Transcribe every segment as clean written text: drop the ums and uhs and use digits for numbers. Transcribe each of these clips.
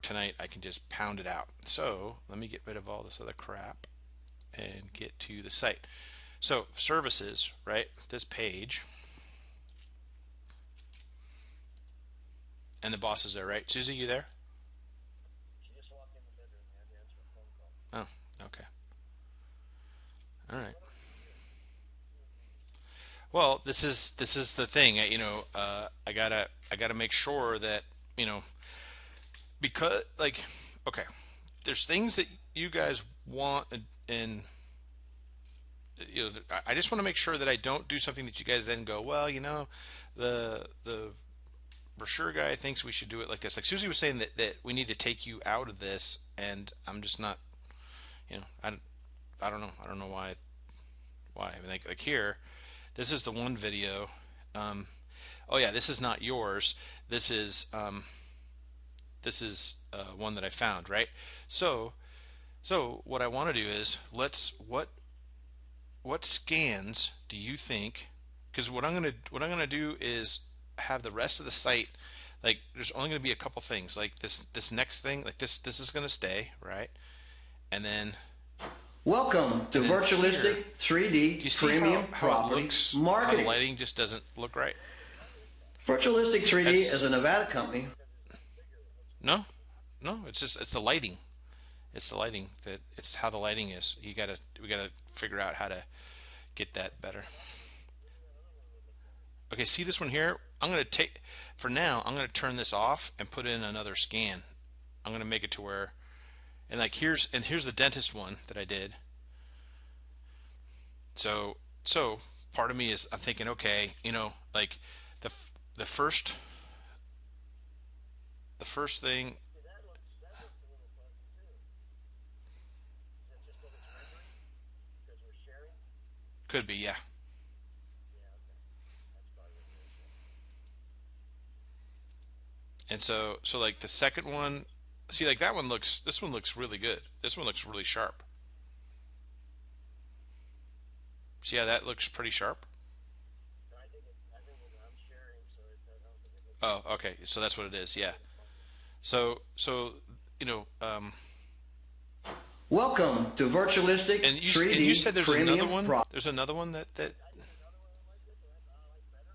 tonight, I can just pound it out. So let me get rid of all this other crap and get to the site. So services, right? This page, and the boss is there, right? Susie, you there? She just walked in the bedroom and had to answer a phone call. Oh, okay. All right. Well, this is the thing. I gotta make sure that because like, okay, there's things that you guys want, and I just want to make sure that I don't do something that you guys then go, well, the brochure guy thinks we should do it like this. Like Susie was saying that we need to take you out of this, and I'm just not, I don't know. I don't know why. I mean, like here, this is the one video. Um, oh yeah, this is not yours. This is one that I found, right? So what I want to do is what scans do you think? Because what I'm gonna do is have the rest of the site, like there's only gonna be a couple things, like this next thing, like this is gonna stay, right? And then Welcome to here, Virtualistic do 3D you see Premium how it Property looks? How the Marketing. lighting just doesn't look right. Virtualistic 3D is That's a Nevada company. no, no. It's the lighting. It's the lighting that it's how the lighting is. We gotta figure out how to get that better. Okay, see this one here? I'm gonna take for now. I'm gonna turn this off and put in another scan. I'm gonna make it to where and like here's the dentist one that I did. So part of me is I'm thinking, okay, like the the first the first thing See, that looks a little fuzzy too. Is that just that it's rendering because we're sharing? could be, yeah. Yeah, okay. That's probably what it is. Yeah. And so like the second one, see like this one looks really good. This one looks really sharp. See how that looks pretty sharp? I'm sharing, so I don't think it looks Oh, okay. So that's what it is. Yeah. So you know, Welcome to Virtualistic and you 3D said there's another Premium one. Property. There's another one that. I think another one like this that I like better.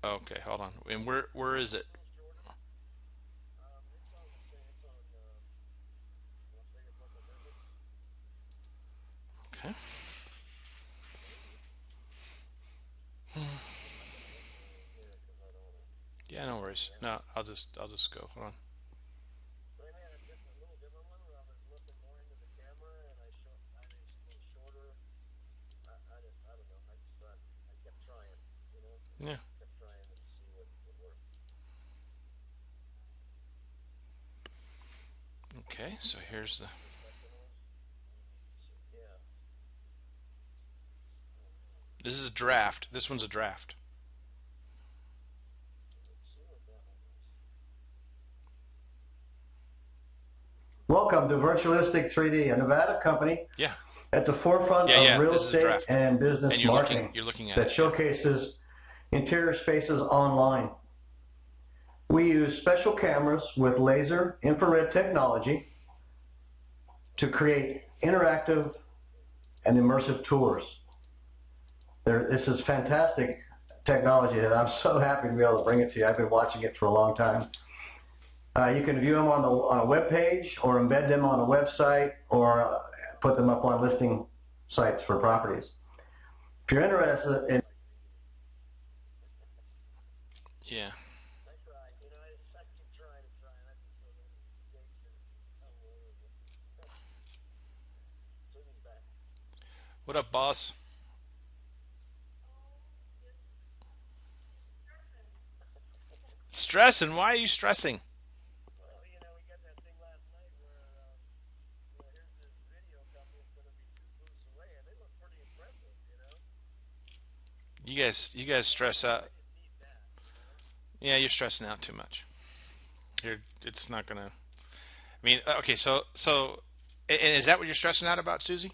Oh, okay, hold on. And where is it? It's Jordan. It's on Las Vegas local business. Okay. I'm not gonna list anything here because I don't want to. Yeah, no worries. No, I'll just go. Hold on. So I had a little different one where I was looking more into the camera and I think it's a little shorter. I don't know. I kept trying, you know, Yeah. kept trying to see what would work. Okay. So here's the. The second one, yeah. This is a draft. This one's a draft. Let's see what that one is. Welcome to Virtualistic 3D, a Nevada company Yeah. at the forefront Yeah. of real This is a estate draft. and business And marketing you're looking at that it. showcases interior spaces online. We use special cameras with laser infrared technology to create interactive and immersive tours. This is fantastic technology that I'm so happy to be able to bring it to you. I've been watching it for a long time. You can view them on a web page or embed them on a website or put them up on listing sites for properties. If you're interested in Yeah. I tried, you know, I keep trying and trying. I just so many mistakes and unbelievable. Susie's back. What up, boss? Stressing? Why are you stressing? Well, you know, we got that thing last night where, here's this video company that's going to be 2 booths away, and they look pretty impressive, you know. You guys stress I out. just need that, you know. Yeah, you're stressing out too much. It's not gonna. I mean, okay, and is that what you're stressing out about, Susie?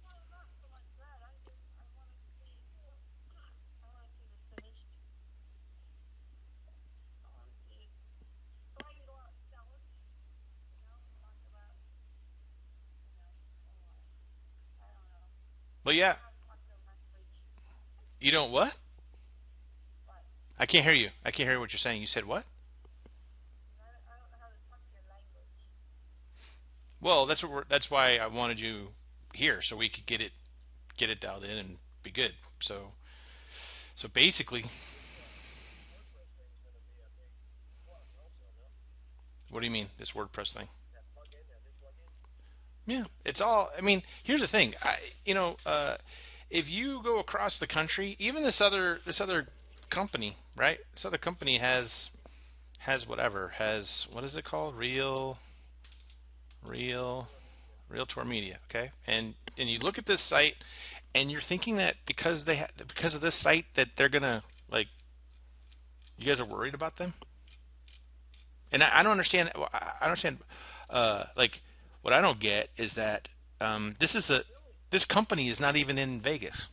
Well, not so much that. I want to see the finished. I want to see it. So I utilize But I yeah, don't know how to talk their language. you don't what? But I can't hear you. I can't hear what you're saying. You said what? I don't know how to talk their language. Well, that's why I wanted you here so we could get it dialed in and be good. So basically, WordPress thing's going to be a big plus also, no? what do you mean this WordPress thing? That plug-in, that new plug-in. Yeah, it's all. I mean, here's the thing. If you go across the country, even this other company, right? This other company has whatever has what is it called? Real, Realtor Media. Realtor Media. Okay, and you look at this site, and you're thinking that because of this site that they're gonna like you guys are worried about them, and I don't understand. I don't understand. Like what I don't get is that this company is not even in Vegas.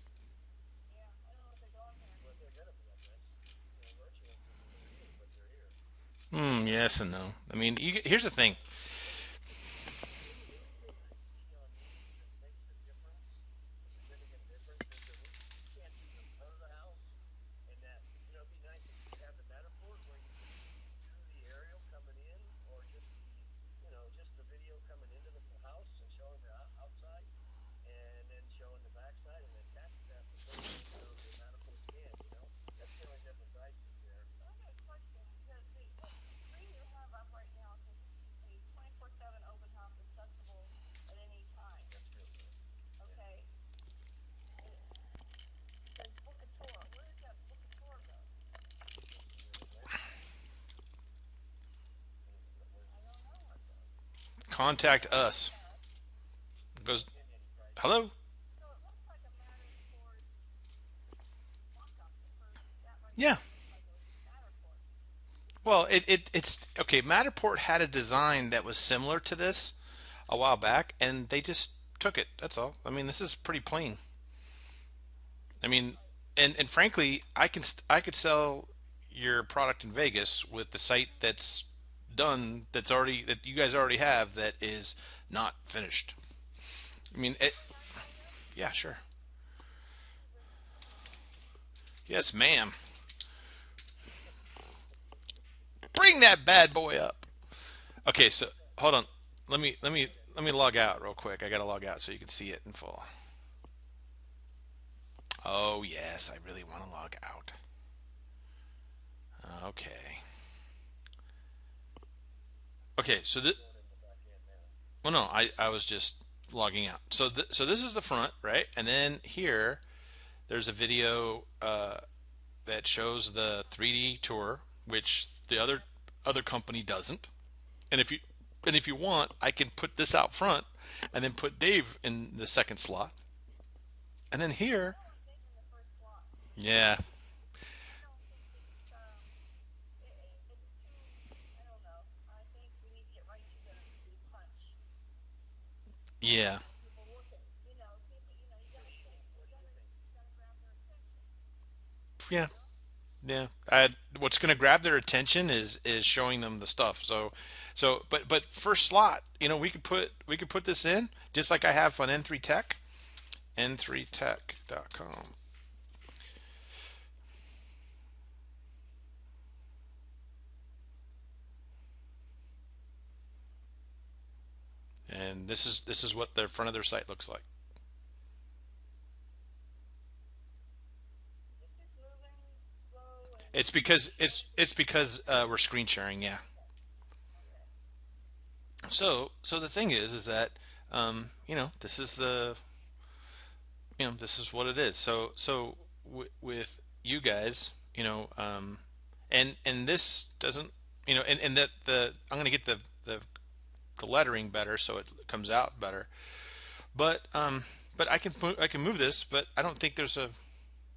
Yeah, I don't know what they're doing here. But they're going to be, I guess. Virtually they're here, but they're here. Yes and no. I mean, here's the thing. Anything I see on these that makes a difference, a significant difference, is that you can't see the front of the house, and that it'd be nice if you could have the Matterport where you could do the aerial coming in, or just just the video coming into the house and showing the outside, and then showing the backside, and attach that before the Matterport scan. That's the only difference I see there. So I got a question. The screen you have up right now says a 24/7 open house accessible at any time. That's real good. Yeah. Okay. It says book a tour. Where does that book a tour go? Where does that go? Where's I don't know where it goes. Contact us. Yes. It goes continue any pricing? hello. So it looks like a Matterport walk-up. The first, that right Yeah. there looks like a Matterport. Well, it's okay. Matterport had a design that was similar to this a while back, and they just took it. That's all. I mean, this is pretty plain. I mean, and frankly, I could sell your product in Vegas with the site that's done that's already that you guys already have that is not finished. I mean, Can I come there? yeah, sure. Can you bring me some Yes, ma'am. Bring that bad boy up. Okay, so hold on. Let me log out real quick. I gotta log out so you can see it in full. Oh yes, I really want to log out. Okay. Okay, so this. Going in the back end now. Well, no, I was just logging out. So this is the front, right? And then here there's a video that shows the 3D tour, which the other company doesn't. And if you want, I can put this out front and then put Dave in the second slot. And then here, I want Dave in the first slot. yeah, I don't think it's too. I don't know. I think we need to get right to the punch. yeah, Keep people looking. Keep you gotta grab their attention. yeah, You know. yeah. What's going to grab their attention is showing them the stuff. But first slot, we could put this in just like I have on N3 Tech, n3tech.com. And this is what the front of their site looks like. Is it just moving slow and It's because we're screen sharing, yeah. okay? So the thing is that this is this is what it is. With you guys, and this doesn't, and that the I'm gonna get the lettering better so it comes out better. But I can move this, but I don't think there's a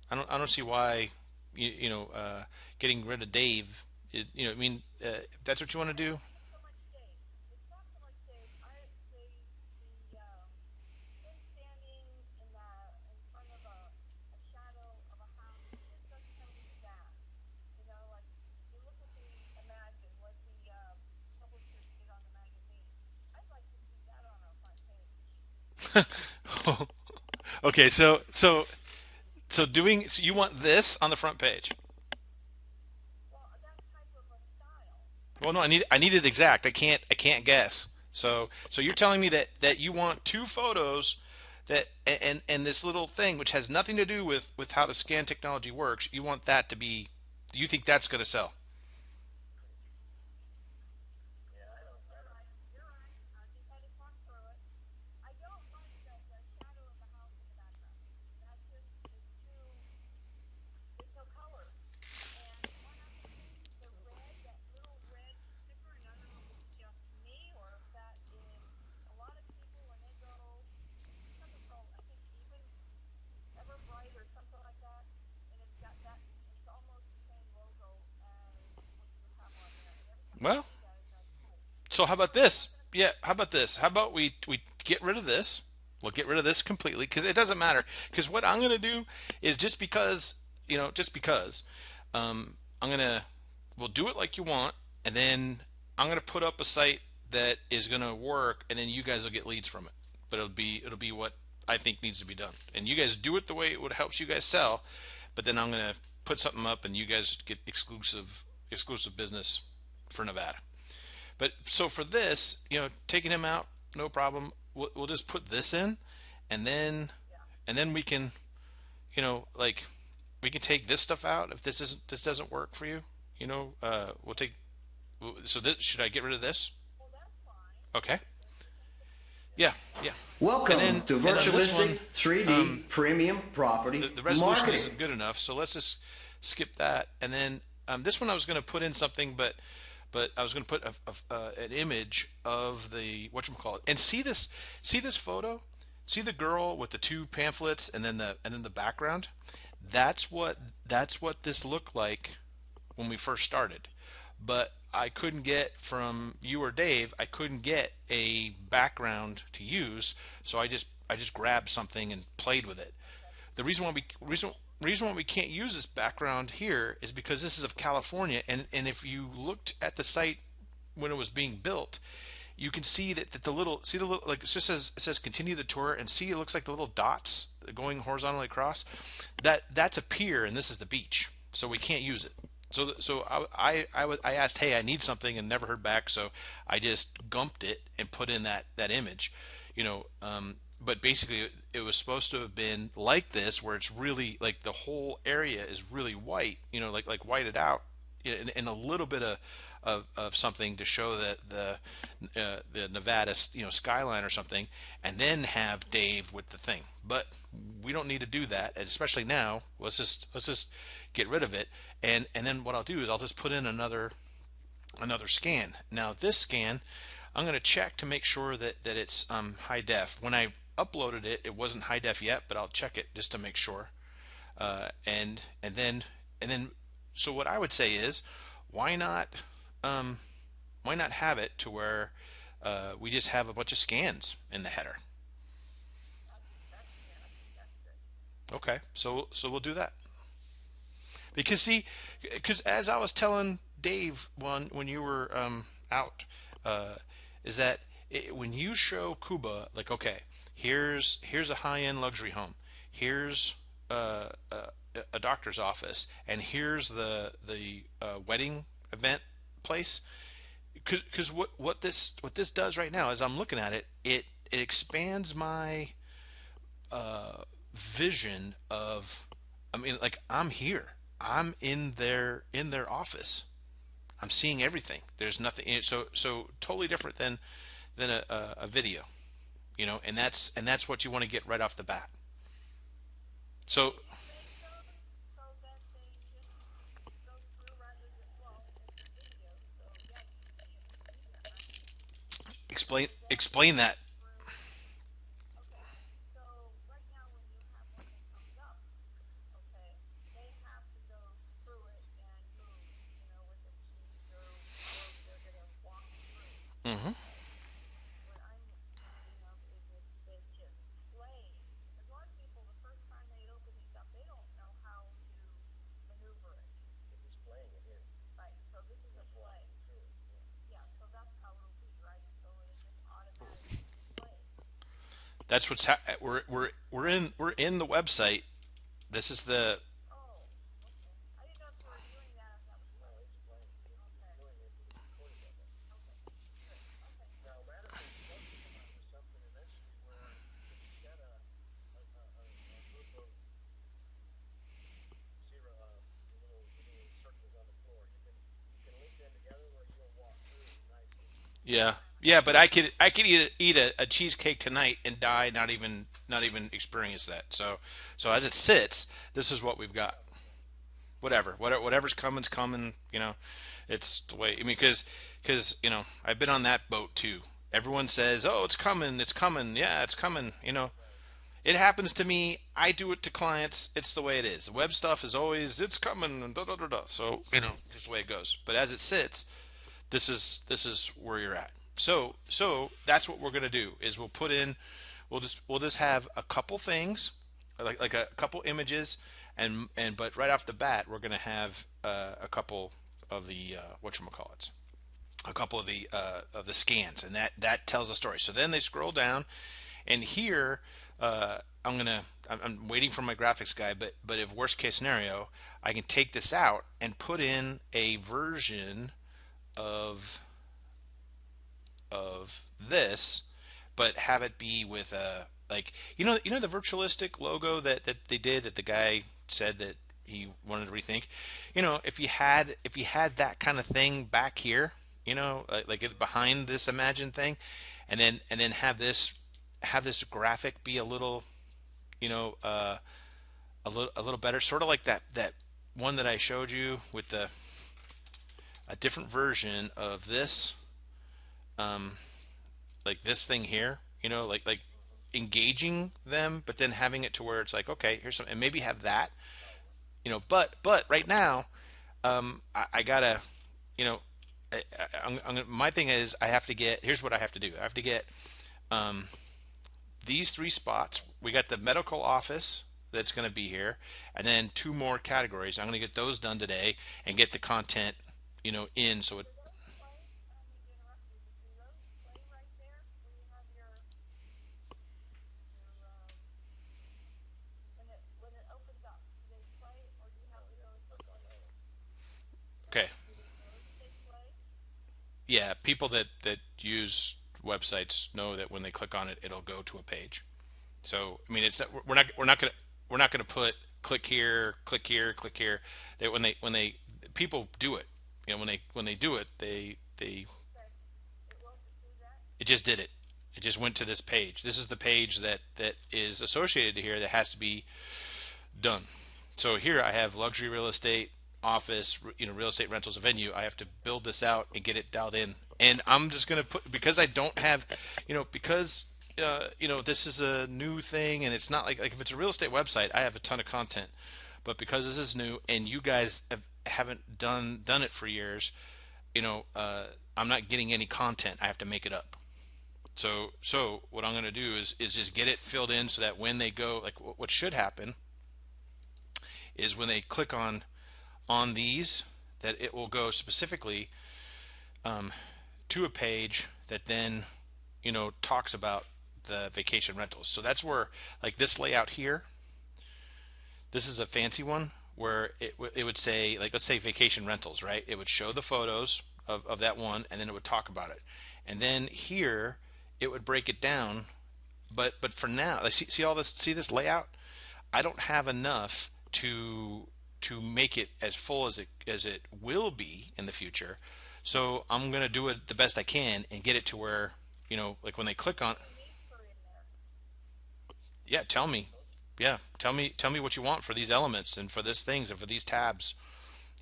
I don't see why getting rid of Dave. I mean, if that's what you want to do. It's not so much Dave. It's not so much Dave. The him standing in front of a shadow of a house. It just doesn't have any staff. Like you look at the Imagine what the publishers did on the magazine. I'd like to see that on our front page. Okay, so doing so you want this on the front page. Well, that type of a style. Well, no, I need it exact. I can't guess. So you're telling me that you want two photos that and this little thing which has nothing to do with how the scan technology works. You want that to be. You think that's going to sell? Yeah, I don't. I You're don't. right. You're right. I just had to talk through it. I don't like the shadow of the house in the background. That just is too. There's no color. And one other thing, the red, that little red sticker, and I don't know if it's just me or if that is a lot of people when they go. There's something called I think Everbright or something like that, and it's got that. It's almost the same logo as what you have on there. And every time I Well, see that, it does. so how Am about I this? gonna Yeah, how about this? How about we get rid of this? We'll get rid of this completely because it doesn't matter. Because what I'm going to do is just because, I'm gonna we'll do it like you want, and then I'm gonna put up a site that is gonna work, and then you guys will get leads from it. But it'll be what I think needs to be done, and you guys do it the way it would helps you guys sell. But then I'm gonna put something up, and you guys get exclusive business for Nevada. But so for this, taking him out, no problem. We'll just put this in, and then Yeah. we can, like we can take this stuff out if this doesn't work for you. We'll take. So this, should I get rid of this? Well, that's fine. Okay. If that's the Yeah, yeah. And Welcome then to this one, Virtualistic 3D Premium Property the resolution Marketing. isn't good enough, so let's just skip that. And then this one I was going to put in something, but I was going to put an image of the whatchamacallit. And see this photo, see the girl with the two pamphlets and then the background. That's what this looked like when we first started. But I couldn't get from you or Dave, I couldn't get a background to use, so I just grabbed something and played with it. The reason why we can't use this background here is because this is of California, and if you looked at the site when it was being built, you can see that the little, like it says continue the tour, and see it looks like the little dots going horizontally across. That's a pier, and this is the beach, so we can't use it. So I asked, hey, I need something, and never heard back. So I just gumped it and put in that image, but basically it was supposed to have been like this, where it's really like the whole area is really white, like whited out, and a little bit of something to show that the Nevada skyline or something, and then have Dave with the thing. But we don't need to do that, and especially now. Let's just get rid of it, and then what I'll do is I'll just put in another scan. Now this scan, I'm going to check to make sure that it's high def. When I uploaded it, it wasn't high def yet, but I'll check it just to make sure. And then so what I would say is, why not um, why not have it to where we just have a bunch of scans in the header? Yeah, I think that's good. Okay, so we'll do that. Because see, because as I was telling Dave when you were out, uh, is that when you show Cuba, like, okay, here's a high end luxury home, here's a doctor's office, and here's the wedding event place. Because what this does right now, as I'm looking at it, it expands my vision of, I mean, like, I'm here, I'm in their office, I'm seeing everything. There's nothing, so totally different than a video, and that's what you want to get right off the bat. So Can you make those so that they just go through rather than, well, it's a video, so yeah, you can see it. You can do that, right? explain Is that explain go that. through? Okay. So right now when you have one that comes up, okay, they have to go through it and move, with the keys or however they're going to walk through. Hmm. Okay. What I'm thinking of is if they just play. Because a lot of people, the first time they open these up, they don't know how to maneuver it. They're just playing it in. Right. So this is a That's play. walking through it. Yeah. Yeah. So that's how it'll be, right? So it'll just automatically play. That's what's we're in the website. This is the Oh, okay. I didn't know if you were doing that, if that was No, what. it's playing. It's Okay. doing it. It's recording of it. Okay. Good. Okay. Now, Radical is supposed to come out with something eventually where you can set a group of zero the little circles on the floor. You can link them together where you'll walk through nicely. yeah, yeah. But I could eat a cheesecake tonight and die not even experience that. So as it sits, this is what we've got. Whatever's coming's coming. It's the way. I mean, because I've been on that boat too. Everyone says, "Oh, it's coming, it's coming, yeah, it's coming." It happens to me. I do it to clients. It's the way it is. The web stuff is always it's coming and da da da da. So just the way it goes. But as it sits, this is where you're at. So that's what we're gonna do is we'll just have a couple things like a couple images and but right off the bat we're gonna have a couple of the whatchamacallits, a couple of the scans, and that tells a story. So then they scroll down, and here I'm waiting for my graphics guy, but if worst case scenario, I can take this out and put in a version of this, but have it be with a like the virtualistic logo that they did that the guy said that he wanted to rethink. If you had that kind of thing back here, like it behind this Imagine thing, and then have this graphic be a little you know a little better, sort of like that one that I showed you with the a different version of this, like this thing here, like engaging them, but then having it to where it's like, okay, here's some, and maybe have that, but right now, I gotta, you know, my thing is I have to get. Here's what I have to do. I have to get these three spots. We got the medical office that's going to be here, and then two more categories. I'm going to get those done today and get the content, in. So it, Do those play? I need to interrupt you, but do those play right there where you have when it opens up? Do they play, or do you have No, to you go? have to click on those. okay, Those they play? yeah, people that use websites know that when they click on it, it'll go to a page. So I mean, it's we're not gonna put click here, click here, click here. That when they people do it, when they do it, they Okay. It will just do that? it just did it. It just went to this page. This is the page that is associated to here that has to be done. So here I have luxury real estate, office, real estate rentals, a venue. I have to build this out and get it dialed in. And I'm just gonna put, because I don't have, because this is a new thing, and it's not like if it's a real estate website, I have a ton of content. But because this is new and you guys haven't done it for years, I'm not getting any content. I have to make it up. So what I'm going to do is just get it filled in so that when they go, like what should happen is when they click on these, that it will go specifically to a page that then talks about the vacation rentals. So that's where, like, this layout here, this is a fancy one where it would say, like, let's say vacation rentals, right? It would show the photos of that one, and then it would talk about it, and then here it would break it down. But for now, like, see all this, see this layout. I don't have enough to make it as full as it will be in the future. So I'm gonna do it the best I can and get it to where, like when they click What on, do you need for in there? yeah, tell me, yeah, tell me what you want for these elements and for these things and for these tabs.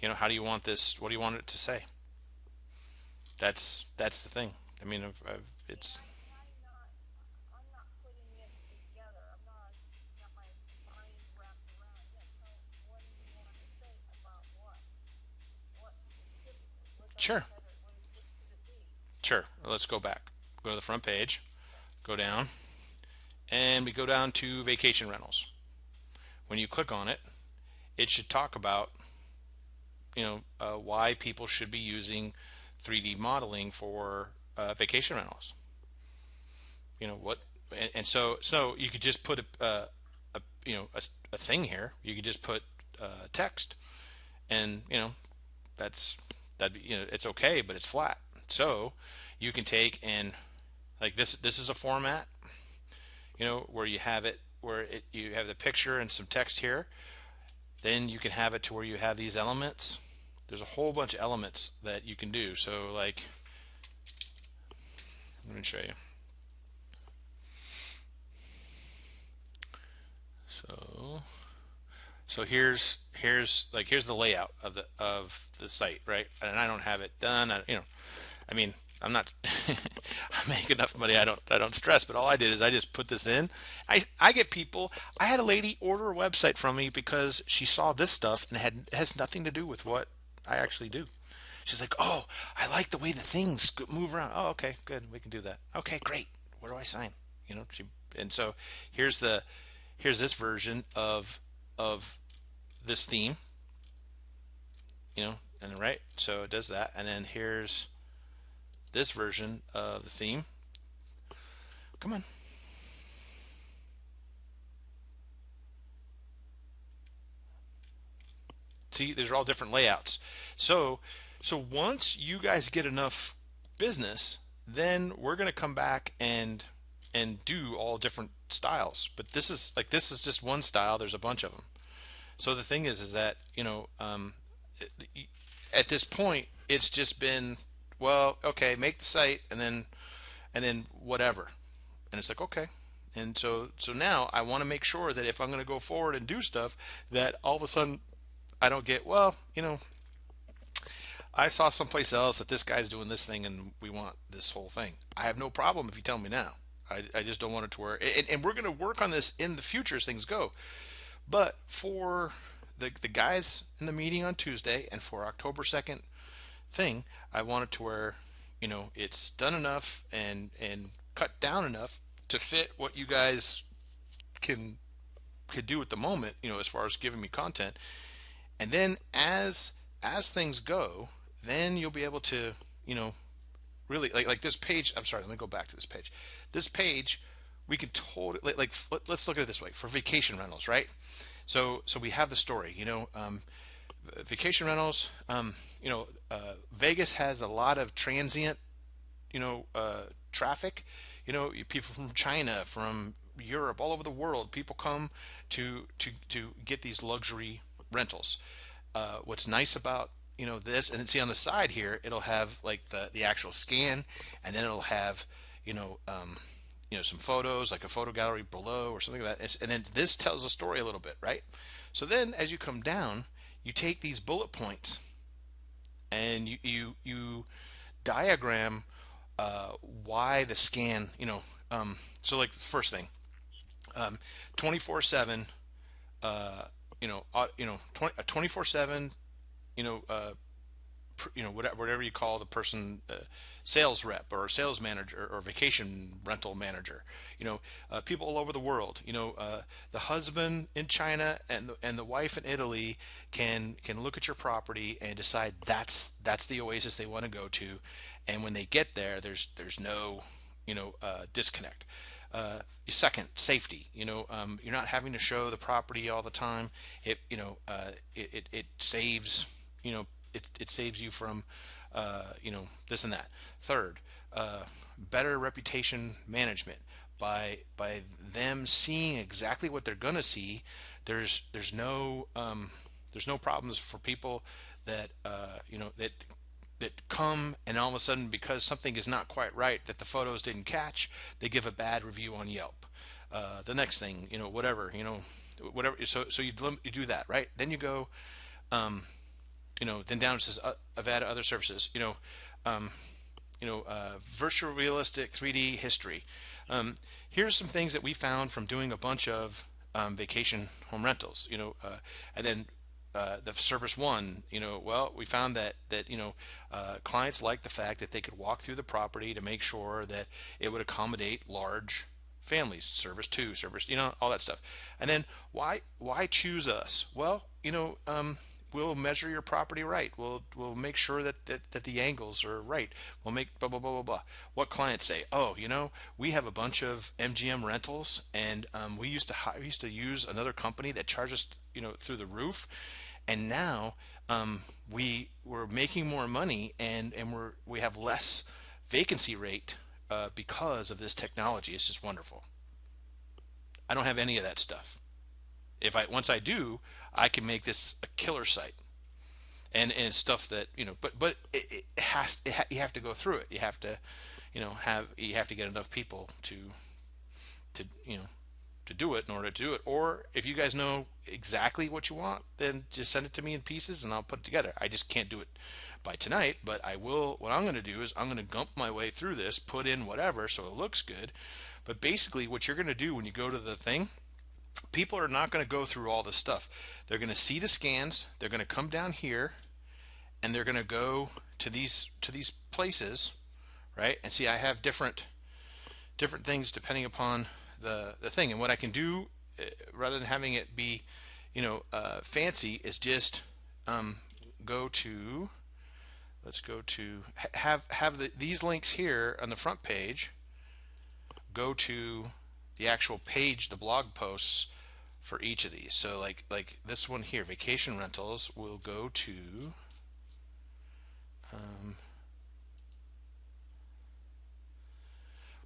How do you want this? What do you want it to say? That's the thing. I mean, See, it's I'm not putting it together. I'm not got my mind wrapped around it yet. So what do you want to say about what? What specifically? sure, What should it be? sure. Let's go back. Go to the front page. Go down, and we go down to vacation rentals. When you click on it, it should talk about why people should be using 3D modeling for vacation rentals. What and so you could just put a a thing here. You could just put text, and that's that it's okay, but it's flat. So you can take and like this is a format, where you have it where you have the picture and some text here. Then you can have it to where you have these elements. There's a whole bunch of elements that you can do. So like, let me show you. So here's the layout of the site, right? And I don't have it done. I mean, I'm not I make enough money. I don't stress, but all I did is I just put this in. I get people. I had a lady order a website from me because she saw this stuff and it has nothing to do with what I actually do. She's like, "Oh, I like the way the things move around." Oh, okay, good. We can do that. Okay, great. Where do I sign? And so here's this version of this theme, and right. So it does that, and then here's this version of the theme. Come on. See, these are all different layouts. So once you guys get enough business, then we're going to come back and do all different styles. But this is just one style. There's a bunch of them. So the thing is that at this point, it's just been, well, okay, make the site and then whatever. And it's like, okay. And so now I want to make sure that if I'm going to go forward and do stuff, that all of a sudden I don't get, well, I saw someplace else that this guy's doing this thing and we want this whole thing. I have no problem if you tell me now. I just don't want it to where, and we're going to work on this in the future as things go. But for the guys in the meeting on Tuesday and for October 2nd thing, I want it to where, it's done enough and cut down enough to fit what you guys can could do at the moment, as far as giving me content. And then as things go, then you'll be able to, really like this page. I'm sorry, let me go back to this page. This page, we could totally let's look at it this way for vacation rentals, right? So we have the story, vacation rentals. Vegas has a lot of transient, traffic. People from China, from Europe, all over the world. People come to get these luxury rentals. What's nice about this, and see on the side here, it'll have like the actual scan, and then it'll have some photos, like a photo gallery below or something like that. And then this tells a story a little bit, right? So then as you come down, you take these bullet points and you diagram why the scan. So like the first thing, 24/7. 24/7. You know, uh, whatever you call the person, sales rep or sales manager or vacation rental manager. People all over the world. The husband in China and the wife in Italy can look at your property and decide that's the oasis they want to go to, and when they get there, there's no disconnect. Second, safety. You're not having to show the property all the time. It saves it saves you from this and that. Third, better reputation management by them seeing exactly what they're gonna see. There's no problems for people that that come and all of a sudden, because something is not quite right that the photos didn't catch, they give a bad review on Yelp. The next thing, whatever. So you do that, right? Then you go, then down it says, I've added other services. Virtual realistic 3D history. Here's some things that we found from doing a bunch of vacation home rentals. And then the service one, well, we found that clients like the fact that they could walk through the property to make sure that it would accommodate large families. Service two, service, all that stuff. And then why choose us? Well, we'll measure your property right. We'll make sure that the angles are right. We'll make blah blah blah blah blah. What clients say? Oh, we have a bunch of MGM rentals, and we used to use another company that charged us through the roof, and now we're making more money, and we have less vacancy rate because of this technology. It's just wonderful. I don't have any of that stuff. If I once I do, I can make this a killer site, and it's stuff that but you have to go through it. You have to you have to get enough people to to do it in order to do it. Or if you guys know exactly what you want, then just send it to me in pieces and I'll put it together. I just can't do it by tonight, but I will. What I'm going to do is I'm going to gump my way through this, put in whatever so it looks good. But basically, what you're going to do when you go to the thing, people are not going to go through all this stuff. They're going to see the scans. They're going to come down here, and they're going to go to these places, right? And see, I have different things depending upon the thing. And what I can do, rather than having it be, fancy, is just go to. Let's go to have these links here on the front page. Go to the actual page, the blog posts for each of these. So like this one here, vacation rentals, will go to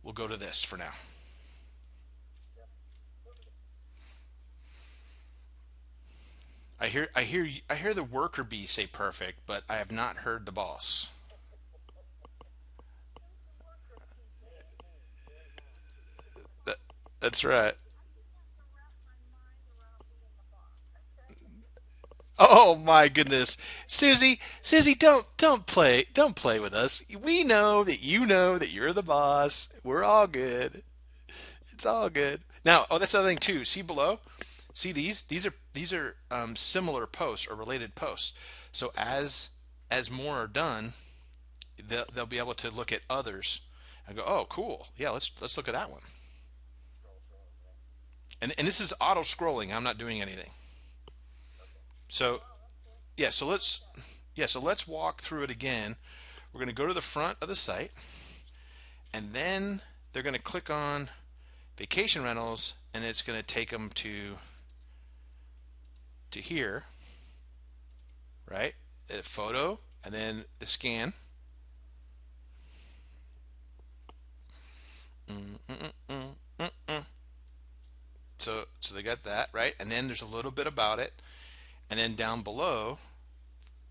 we'll go to this for now. I hear the worker bee say perfect, but I have not heard the boss. That, that's right. Oh my goodness, Susie, don't play with us. We know that you're the boss. We're all good. It's all good. Now, oh, that's the other thing too. See below. See these? These are similar posts or related posts. So as more are done, they'll be able to look at others and go, oh, cool. Yeah, let's look at that one. And this is auto scrolling. I'm not doing anything. So yeah, so let's walk through it again. We're going to go to the front of the site, and then they're going to click on vacation rentals, and it's going to take them to here, right? A photo, and then the scan. So they got that, right? And then there's a little bit about it, and then down below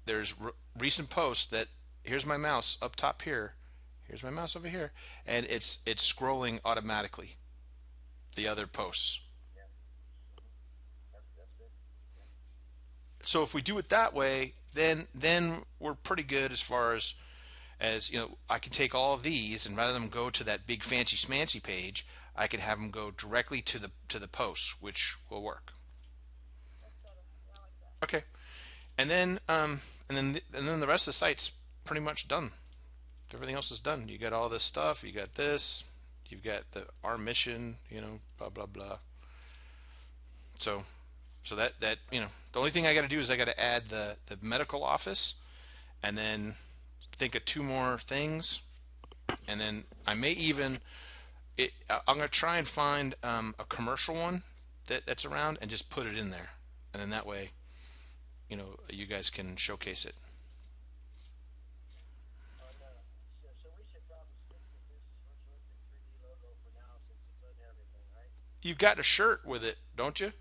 there's recent posts that here's my mouse up top here. Here's my mouse over here, and it's scrolling automatically the other posts. So if we do it that way, then we're pretty good as far as I can take all of these, and rather than go to that big fancy smancy page, I can have them go directly to the posts, which will work. Okay, and then the rest of the site's pretty much done. Everything else is done. You got all this stuff. You got this. You've got our mission. Blah blah blah. So that the only thing I got to do is I got to add the medical office, and then think of two more things, and then I may even I'm gonna try and find a commercial one that's around and just put it in there, and then that way you guys can showcase it. So we should probably stick with this virtual 3D logo for now since it's on everything, right? You've got a shirt with it, don't you? Yeah,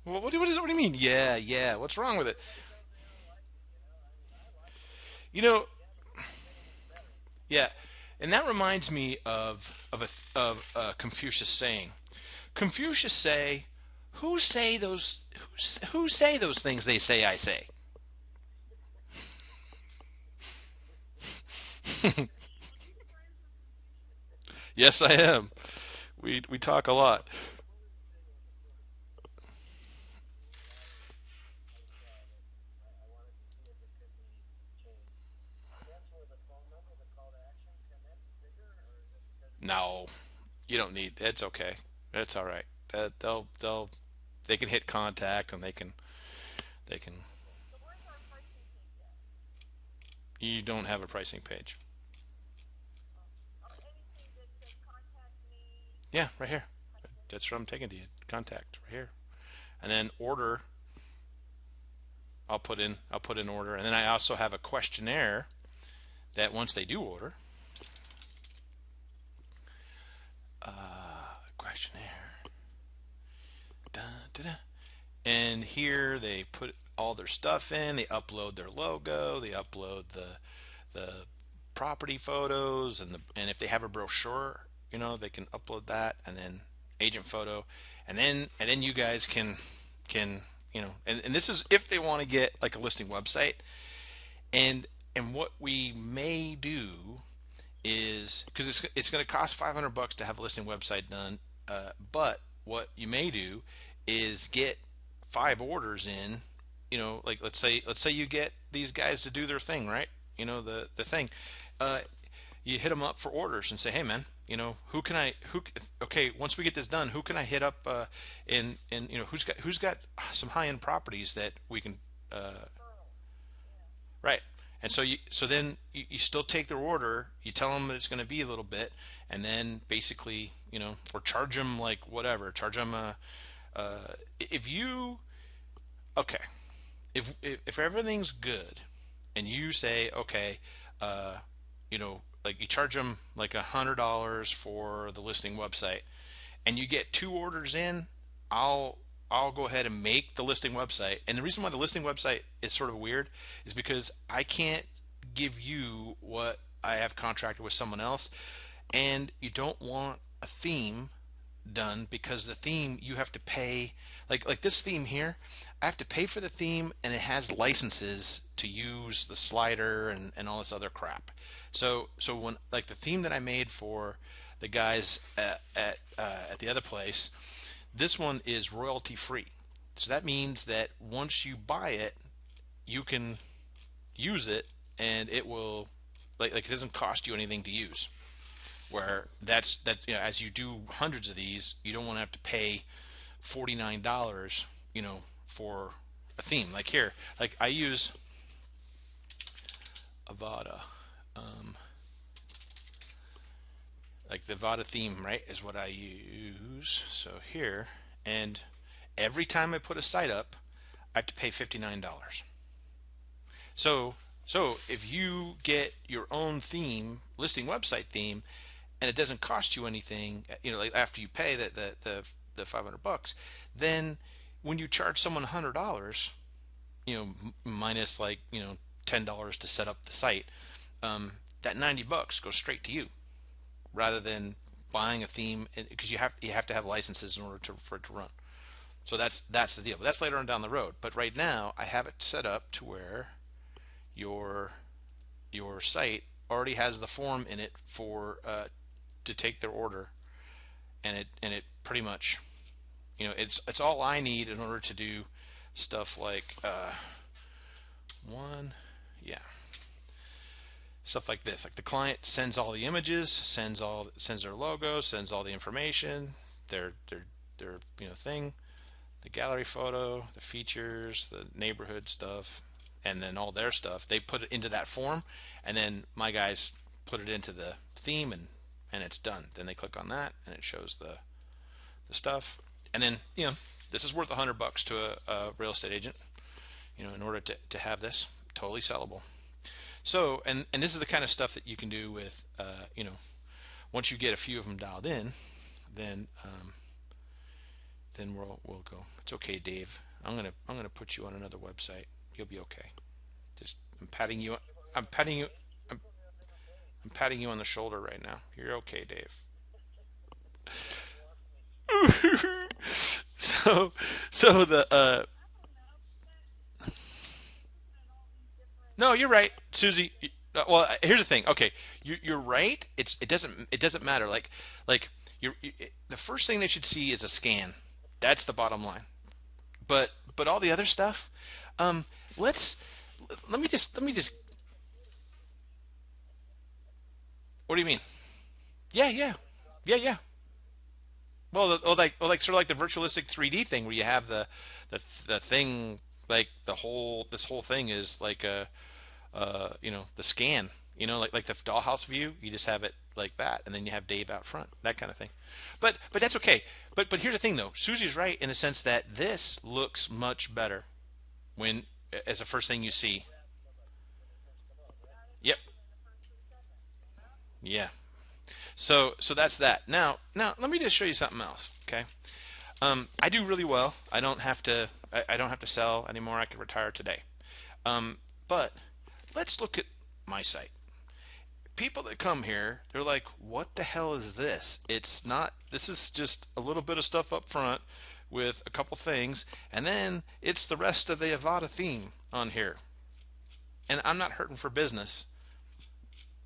yeah. Well, what do you mean? Yeah, yeah. What's wrong with it? Somebody else liked it. I like it. You Put know, it together, it's getting any better. yeah, and that reminds me of a Confucius saying. Confucius say, who say those things they say I say. Yes, I am. We talk a lot. What was the thing on the front? I wanted to see if it could be changed. I guess with the phone number, the call to action, can that be bigger, or is it because it's so No, you don't need. It's okay. It's all right. They can hit contact and they can they can. Okay. So where's our pricing page at? You don't have a pricing page. Oh, anything that says contact me, Yeah, right here. type thing. That's what I'm taking to you. Contact right here, and then order. I'll put in order, and then I also have a questionnaire that once they do order, questionnaire, da, da, da. And here they put all their stuff in. They upload their logo. They upload the property photos, and if they have a brochure, they can upload that, and then agent photo, and then you guys can and this is if they want to get like a listing website, and what we may do is because it's going to cost $500 to have a listing website done, but what you may do is get 5 orders in. Like let's say you get these guys to do their thing, right? The thing. Uh, you hit them up for orders and say, hey man, who can I who okay, once we get this done, who can I hit up, and who's got some high end properties that we can, Referrals. Yeah. right. And so then you still take their order, you tell them that it's going to be a little bit, and then basically, or charge them like whatever, charge them if you okay, if everything's good and you say okay, uh like you charge them like $100 for the listing website, and you get 2 orders in, I'll go ahead and make the listing website. And the reason why the listing website is sort of weird is because I can't give you what I have contracted with someone else, and you don't want a theme done because the theme you have to pay, like this theme here, I have to pay for the theme, and it has licenses to use the slider and all this other crap. So when like the theme that I made for the guys at the other place, this one is royalty free. So that means that once you buy it, you can use it, and it will like it doesn't cost you anything to use. Where as you do hundreds of these, you don't want to have to pay $49, for a theme. Like here, like I use Avada, um, like the Avada theme, right, is what I use. So here, and every time I put a site up, I have to pay $59. So if you get your own theme, listing website theme, and it doesn't cost you anything, like after you pay the $500, then when you charge someone $100, minus like $10 to set up the site, that $90 goes straight to you rather than buying a theme, because you have to have licenses in order for it to run. So that's the deal. But that's later on down the road. But right now I have it set up to where your site already has the form in it for to take their order, and it pretty much, it's all I need in order to do stuff like one, yeah, stuff like this. Like the client sends all the images, sends their logo, sends all the information, their thing, the gallery photo, the features, the neighborhood stuff, and then all their stuff. They put it into that form, and then my guys put it into the theme, and it's done. Then they click on that, and it shows the stuff. And then this is worth $100 to a real estate agent. In order to have this totally sellable. So and this is the kind of stuff that you can do with once you get a few of them dialed in, then we'll go. It's okay, Dave. I'm gonna put you on another website. You'll be okay. Just I'm patting you. I'm patting you. I'm, I'm patting you on the shoulder right now. You're okay, Dave. so so the I don't know. Looking at all these different. no, you're right, Susie. Well, here's the thing. Okay, you're right. It doesn't matter. Like the first thing they should see is a scan. That's the bottom line. But all the other stuff, um, let's let me just. What do you mean? Yeah, yeah, yeah, yeah. Well, like sort of like the virtualistic 3D thing where you have the thing. like this whole thing is like a the scan, like the dollhouse view. You just have it like that, and then you have Dave out front, that kind of thing. But that's okay. But here's the thing, though. Susie's right in the sense that this looks much better when as the first thing you see. Yep. Yeah. So that's that. Now let me just show you something else. Okay. I do really well. I don't have to. I don't have to sell anymore. I could retire today. But let's look at my site. People that come here, they're like, what the hell is this? It's not, this is just a little bit of stuff up front with a couple things, and then it's the rest of the Avada theme on here. And I'm not hurting for business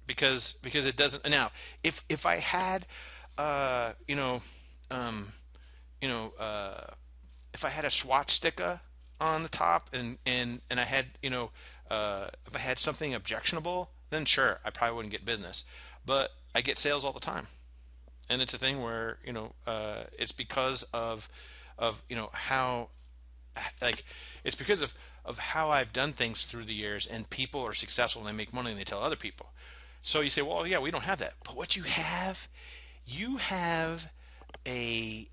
because it doesn't. Now, if I had, uh, you know, um, you know, if I had a swastika on the top and I had, if I had something objectionable, then sure, I probably wouldn't get business. But I get sales all the time, and it's a thing where it's because of how, like, it's because of how I've done things through the years, and people are successful and they make money and they tell other people. So you say, well, yeah, we don't have that, but what you have a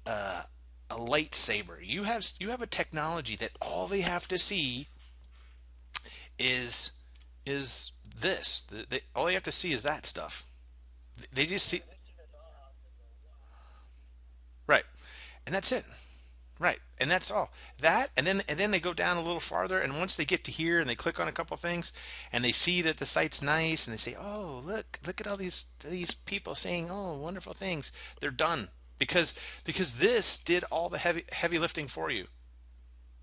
lightsaber. You have a technology that all they have to see is this. All they have to see is that stuff. They just see, right, and that's it. Right, and that's all. That, and then they go down a little farther, and once they get to here, and they click on a couple things, and they see that the site's nice, and they say, "Oh, look at all these people saying, oh, wonderful things." They're done because this did all the heavy lifting for you.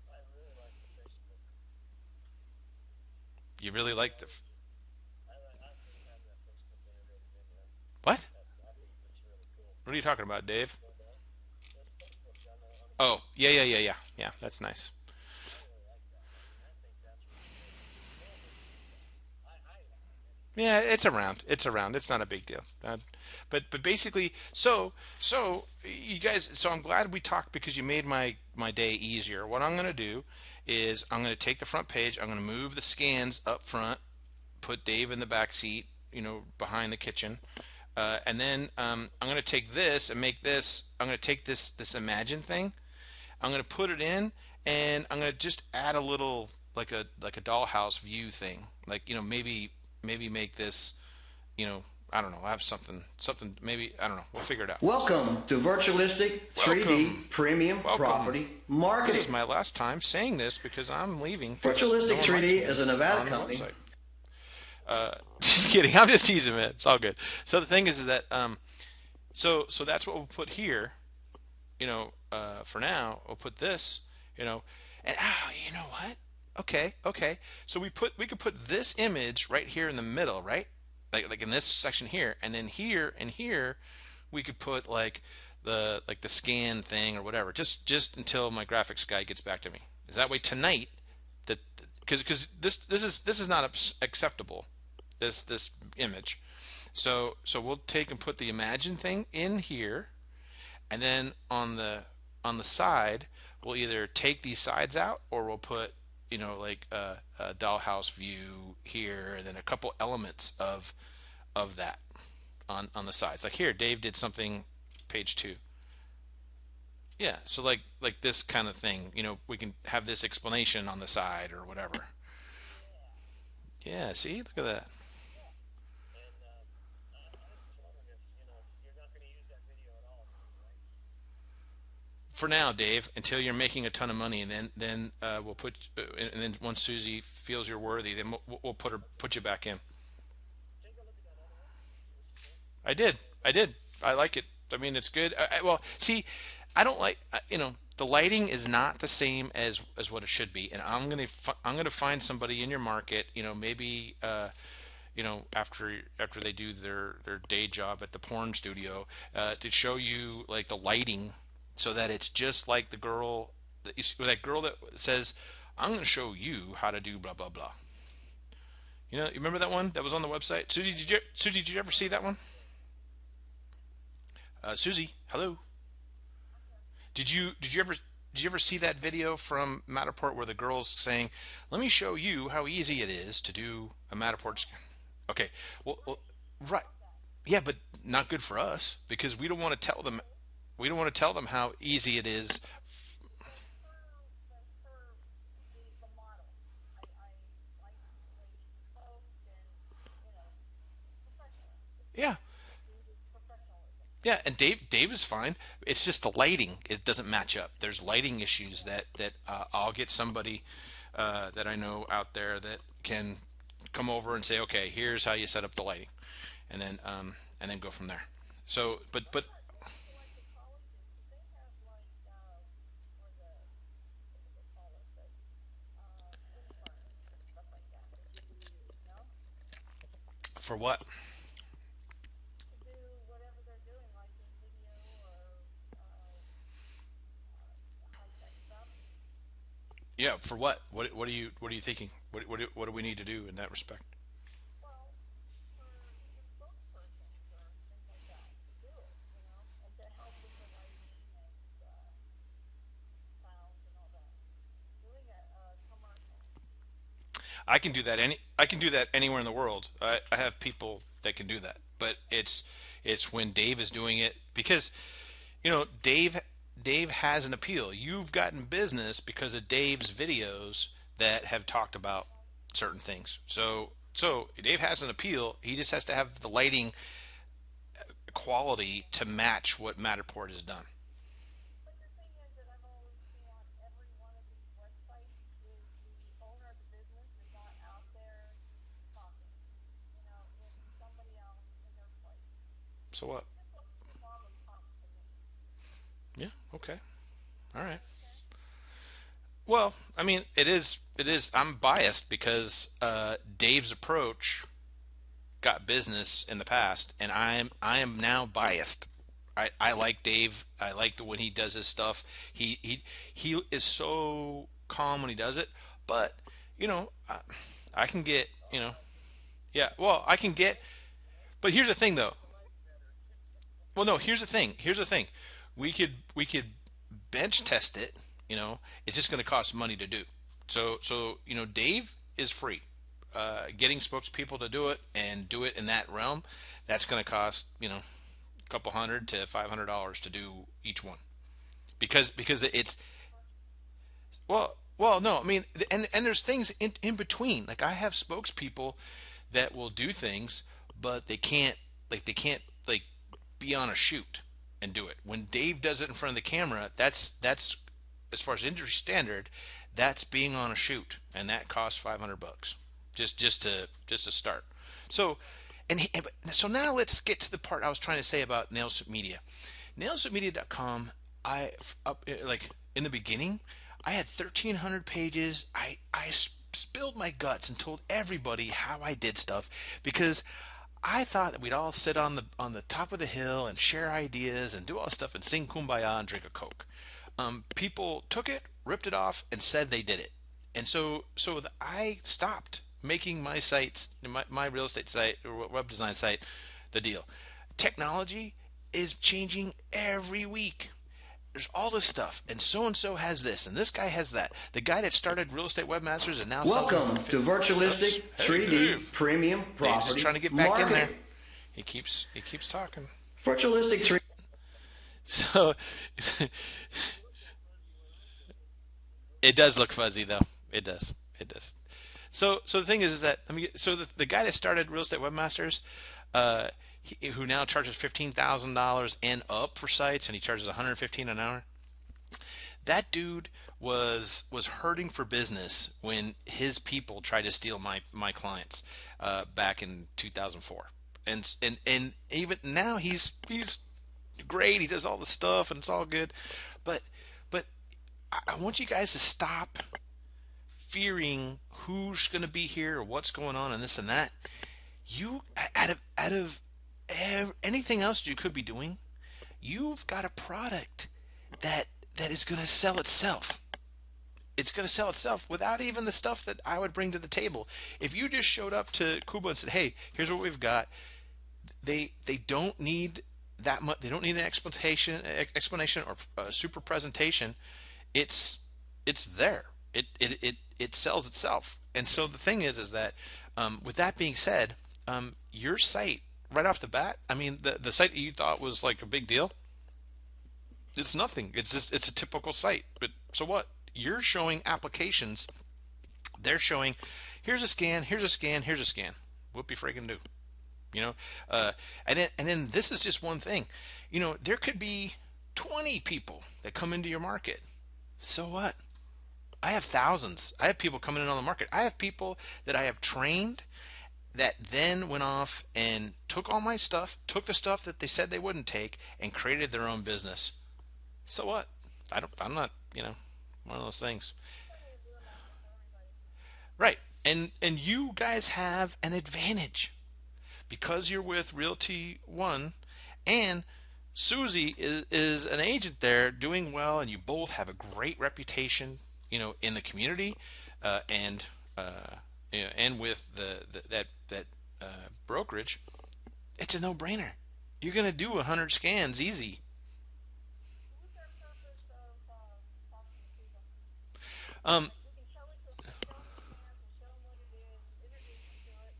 I really like the Facebook. You really like the I actually have that Facebook integrated in there. what? I think it's really cool. What are you talking about, Dave? So there's Facebook on the Oh, yeah. That's nice. I really like that. I mean, I think that's really cool. And it's useful. I like it anyway. Yeah, it's around. It's around. It's not a big deal. But basically, so you guys. So I'm glad we talked because you made my day easier. What I'm gonna do is I'm gonna take the front page. I'm gonna move the scans up front. Put Dave in the back seat. Behind the kitchen. And then I'm gonna take this and make this. I'm gonna take this Imagine thing. I'm gonna put it in, and I'm gonna just add a little like a dollhouse view thing. Like maybe make this. You know, I don't know. I have something. Maybe I don't know. We'll figure it out. Welcome to Virtualistic 3D Welcome, Premium welcome. Property This is Marketing. my last time saying this because I'm leaving because no Virtualistic one likes 3D me is a Nevada on the company. website. Just kidding. I'm just teasing, man. It's all good. So the thing is that so that's what we'll put here. For now, we'll put this. And you know what? Okay. So we could put this image right here in the middle, right? Like in this section here, and then here and here, we could put like the scan thing or whatever. Just until my graphics guy gets back to me. Is that way tonight? That because this is not acceptable. This image. So we'll take and put the Imagine thing in here, and then on the side we'll either take these sides out or we'll put like a dollhouse view here and then a couple elements of that on the sides. Like here, Dave did something, page 2. Yeah, so like this kind of thing. We can have this explanation on the side or whatever. Yeah, see, look at that. Yeah. And I was just wondering if, you're not going to use that video at all, right? For now, Dave, until you're making a ton of money, and then we'll put, and then once Susie feels you're worthy, then we'll put you back in. Take a look at that other one. See what you think. I did. I like it. I mean, it's good. Well, see, I don't like, the lighting is not the same as what it should be, and I'm gonna find somebody in your market, maybe after they do their day job at the porn studio, to show you like the lighting, so that it's just like the girl that girl that says, "I'm gonna show you how to do blah blah blah." You remember that one that was on the website? Susie, did you ever see that one? Susie, hello. Did you ever? did you ever see that video from Matterport where the girl's saying, "Let me show you how easy it is to do a Matterport scan." Okay, well, right, yeah, but not good for us because we don't want to tell them. We don't want to tell them how easy it is. The model. I like the way she spoke and, you know, professional. Yeah, The dude is professionalism. yeah, and Dave is fine. It's just the lighting. It doesn't match up. There's lighting issues that I'll get somebody that I know out there that can come over and say, okay, here's how you set up the lighting, and then go from there. So, but But also like the colleges, because they have like, for the, what do they call it, the, interns and stuff like that you can use, no? for what? To do whatever they're doing, like in video or, high-tech stuff. Yeah, for what? What are you thinking? What do we need to do in that respect? Well, for even spokespersons or things like that to do it, and to help with the lighting and sound and all that. Doing a commercial. I can do that anywhere in the world. I have people that can do that, but it's when Dave is doing it because Dave has an appeal. You've gotten business because of Dave's videos that have talked about certain things. So Dave has an appeal. He just has to have the lighting quality to match what Matterport has done. But the thing is that I've always seen on every one of these websites is the owner of the business is not out there talking. It's somebody else in their place. So what? Just like mom and pop to me. Yeah. Okay. All You right. understand? Well, I mean, it is. I'm biased because Dave's approach got business in the past, and I am now biased. I like Dave. I like the when he does his stuff. He is so calm when he does it. But I can get yeah. Well, I can get. But here's the thing, though. Well, no. Here's the thing. Here's the thing. We could bench test it. It's just going to cost money to do. So Dave is free. Getting spokespeople to do it and do it in that realm, that's going to cost a couple hundred to $500 to do each one because it's well no I mean and there's things in between. Like I have spokespeople that will do things, but they can't like be on a shoot and do it. When Dave does it in front of the camera, that's as far as industry standard, that's being on a shoot, and that costs $500 just to start. So, so now let's get to the part I was trying to say about Nailsuit Media. Nailsuitmedia.com. I up like in the beginning, I had 1,300 pages. I spilled my guts and told everybody how I did stuff because I thought that we'd all sit on the top of the hill and share ideas and do all this stuff and sing kumbaya and drink a coke. People took it, ripped it off, and said they did it. And so I stopped making my sites, my real estate site or web design site, the deal. Technology is changing every week. There's all this stuff, and so has this, and this guy has that. The guy that started Real Estate Webmasters and now sells them Welcome for to Oops. Virtualistic Hey, 3D Dave. Premium Dave's just Property trying to get back in there. Marketing. He keeps talking. Virtualistic 3D. So it does look fuzzy though. It does. It does. So the thing is that the guy that started Real Estate Webmasters, who now charges $15,000 and up for sites, and he charges 115 an hour. That dude was hurting for business when his people tried to steal my clients back in 2004, and even now he's great. He does all the stuff and it's all good, but but I want you guys to stop fearing who's going to be here or what's going on and this and that. You out of anything else you could be doing, you've got a product that is going to sell itself. It's going to sell itself without even the stuff that I would bring to the table. If you just showed up to Kuba and said, "Hey, here's what we've got," they don't need that much. They don't need an explanation or super presentation. it's it's there. It sells itself. And so the thing is that with that being said, your site right off the bat, I mean, the site that you thought was like a big deal, it's nothing. It's just it's a typical site. But so what? You're showing applications. They're showing, here's a scan, here's a scan, here's a scan. Whoopie freaking do. You know, and then this is just one thing. There could be 20 people that come into your market. So what? I have thousands. I have people coming in on the market. I have people that I have trained that then went off and took all my stuff, took the stuff that they said they wouldn't take, and created their own business. So what? I'm not, one of those things. Right. And you guys have an advantage because you're with Realty One, and Susie is an agent there doing well, and you both have a great reputation, in the community, and and with that brokerage. It's a no-brainer. You're gonna do 100 scans easy. What's our purpose of talking to people? Um, We can show them the scans and show them what it is, introduce them to it,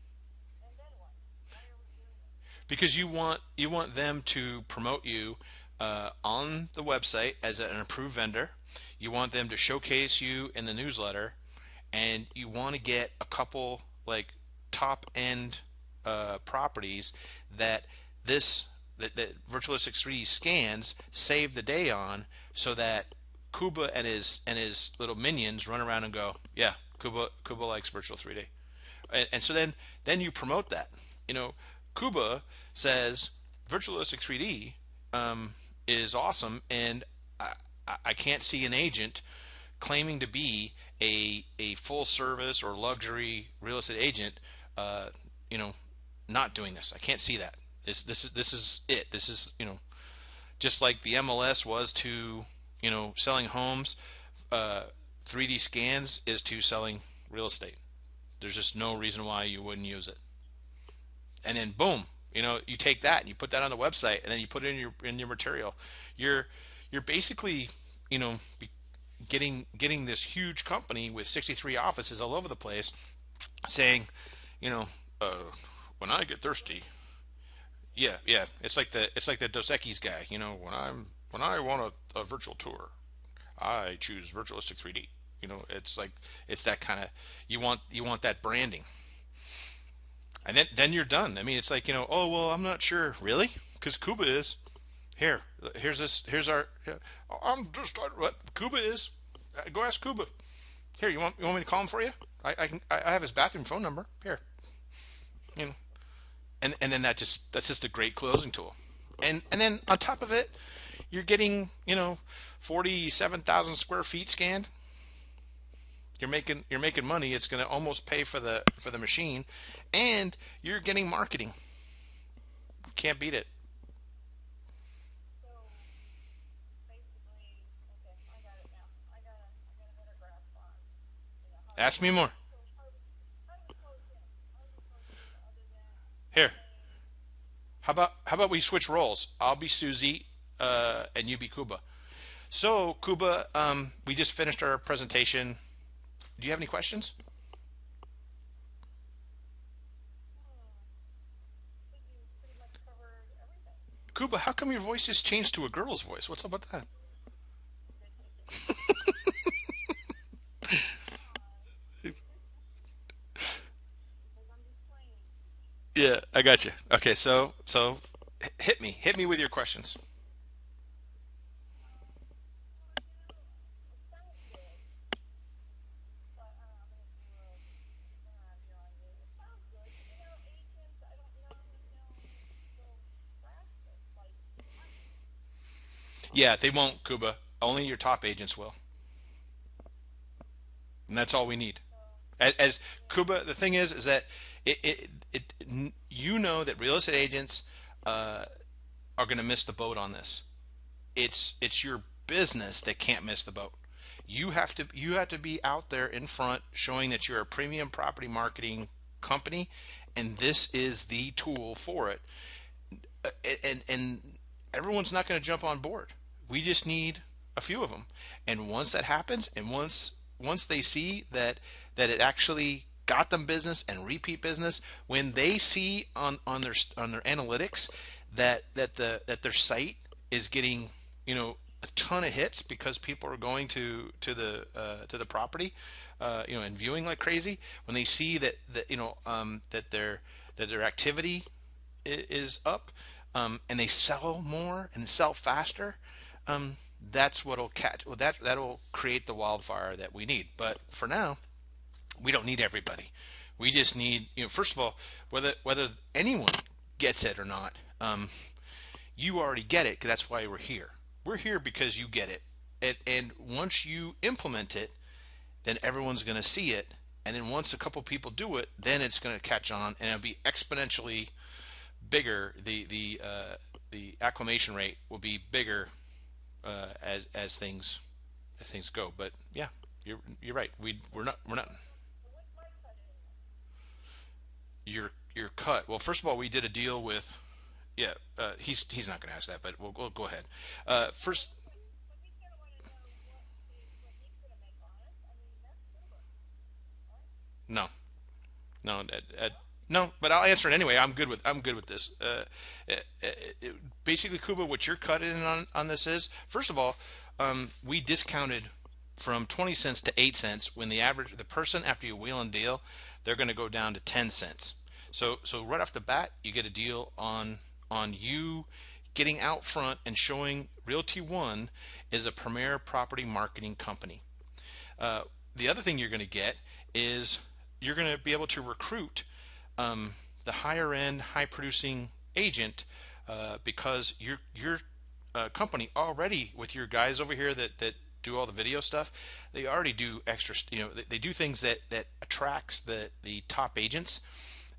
and then what? Why are we doing it? because you want them to promote you on the website as an approved vendor. You want them to showcase you in the newsletter, and you want to get a couple like top end properties that that Virtualistic 3D scans save the day on, so that Kuba and his little minions run around and go, yeah, Kuba likes Virtual 3D. And so then you promote that. Kuba says Virtualistic 3D is awesome, and I can't see an agent claiming to be a full service or luxury real estate agent, uh, you know, not doing this. I can't see that. This is it. This is just like the MLS was to selling homes. 3D scans is to selling real estate. There's just no reason why you wouldn't use it. And then boom, you take that and you put that on the website, and then you put it in your material. You're you're basically you know getting this huge company with 63 offices all over the place saying, you know, uh, when I get thirsty, yeah, yeah, it's like the Dos Equis guy. When I want a virtual tour, I choose Virtualistic 3D. It's that kind of you want that branding, and then you're done. I mean, it's like oh well, I'm not sure really because Cuba is here. Here's this. Here's our. Yeah, I'm just what Cuba is. Go ask Cuba. Here, you want me to call him for you? I have his bathroom phone number here. You know, and then that's just a great closing tool, and then on top of it, you're getting 47,000 square feet scanned. You're making money. It's going to almost pay for the machine, and you're getting marketing. Can't beat it. So basically, okay, I got it now. I got a better grasp on, how Ask me more. so how do we close in? How do we close in other than Here, saying, how about we switch roles? I'll be Susie, and you be Kuba. So Kuba, we just finished our presentation. Do you have any questions? hmm, I think you pretty much covered everything. Kuba, how come your voice just changed to a girl's voice? What's up with that? Because I'm just playing. Yeah, I got you. Okay, so hit me with your questions. Well, it sounds good, but I'm gonna do a scenario on you. It sounds good, but agents, I don't know that they'll grasp it. Like, Yeah, they won't, Kuba. Only your top agents will, and that's all we need. so As yeah, Kuba, the thing is that you know that real estate agents are going to miss the boat on this. It's your business that can't miss the boat. You have to be out there in front showing that you're a premium property marketing company, and this is the tool for it. And everyone's not going to jump on board. We just need a few of them. And once that happens, and once they see that it actually got them business and repeat business, when they see on their analytics that their site is getting, a ton of hits because people are going to the property, and viewing like crazy. When they see that their activity is up, and they sell more and sell faster, that's what'll catch. Well, that'll create the wildfire that we need. But for now, we don't need everybody. We just need, first of all, whether anyone gets it or not, you already get it because that's why we're here. We're here because you get it, and once you implement it, then everyone's going to see it, and then once a couple people do it, then it's going to catch on, and it'll be exponentially bigger. The acclimation rate will be bigger, as things go. But yeah, you're right. We're not your cut. Well, first of all, we did a deal with. Yeah, he's not going to ask that, but we'll go ahead. First, But he's gonna want to know what he's gonna make on it. I mean, that's super, right? no, no, no. But I'll answer it anyway. I'm good with this. Basically, Kuba, what you're cutting on this is, first of all, we discounted from 20 cents to 8 cents when the person after you wheel and deal, they're going to go down to 10 cents. So right off the bat, you get a deal on you getting out front and showing Realty One is a premier property marketing company. The other thing you're going to get is you're going to be able to recruit, the higher end, high producing agent, because your company already, with your guys over here that do all the video stuff, they already do extra. They do things that attracts the top agents.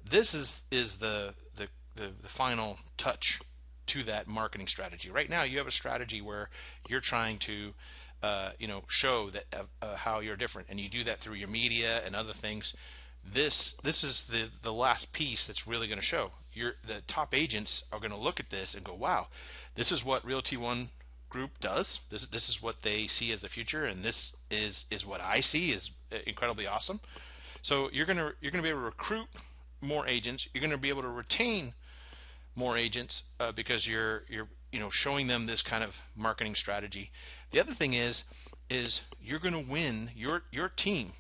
This is the final touch to that marketing strategy. Right now, you have a strategy where you're trying to show that how you're different, and you do that through your media and other things. This is the last piece that's really going to show. The top agents are going to look at this and go, wow, this is what Realty One Group does. This is what they see as the future, and this is what I see is incredibly awesome. So you're gonna be able to recruit more agents. You're going to be able to retain more agents, because you're showing them this kind of marketing strategy. The other thing is you're going to win your team,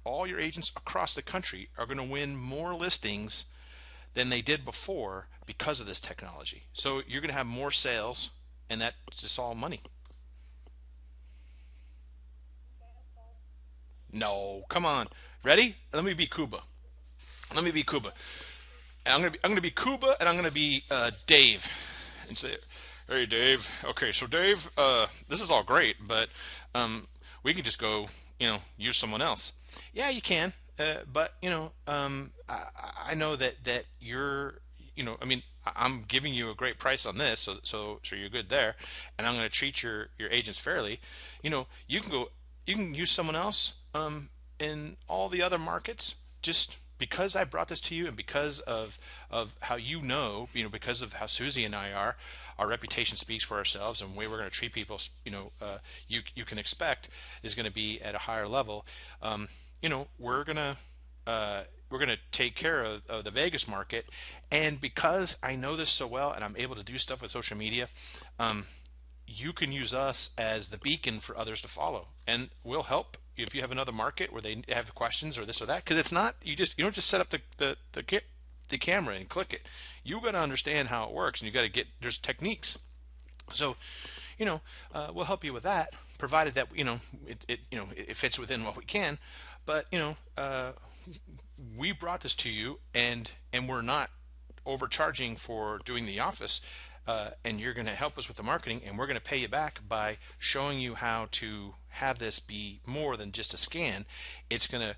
all your agents across the country are going to win more listings than they did before because of this technology. So you're going to have more sales, and that's just all money. No, come on. Ready? Let me be Cuba. Let me be Cuba. And I'm gonna be Cuba, and I'm gonna be Dave, and say, "Hey, Dave. Okay, so Dave, this is all great, but we can just go, use someone else. Yeah, you can, but I know that you're, I mean, I'm giving you a great price on this, so you're good there, and I'm gonna treat your agents fairly. You can use someone else in all the other markets, just because I brought this to you, and because of how because of how Susie and I are, our reputation speaks for ourselves, and the way we're going to treat people, you can expect is going to be at a higher level. We're gonna take care of the Vegas market, and because I know this so well, and I'm able to do stuff with social media, you can use us as the beacon for others to follow, and we'll help if you have another market where they have questions or this or that, because it's not you don't just set up the camera and click it. You got to understand how it works, and you got to there's techniques. So we'll help you with that, provided that it fits within what we can. But we brought this to you, and we're not overcharging for doing the office. And you're going to help us with the marketing, and we're going to pay you back by showing you how to have this be more than just a scan. It's going to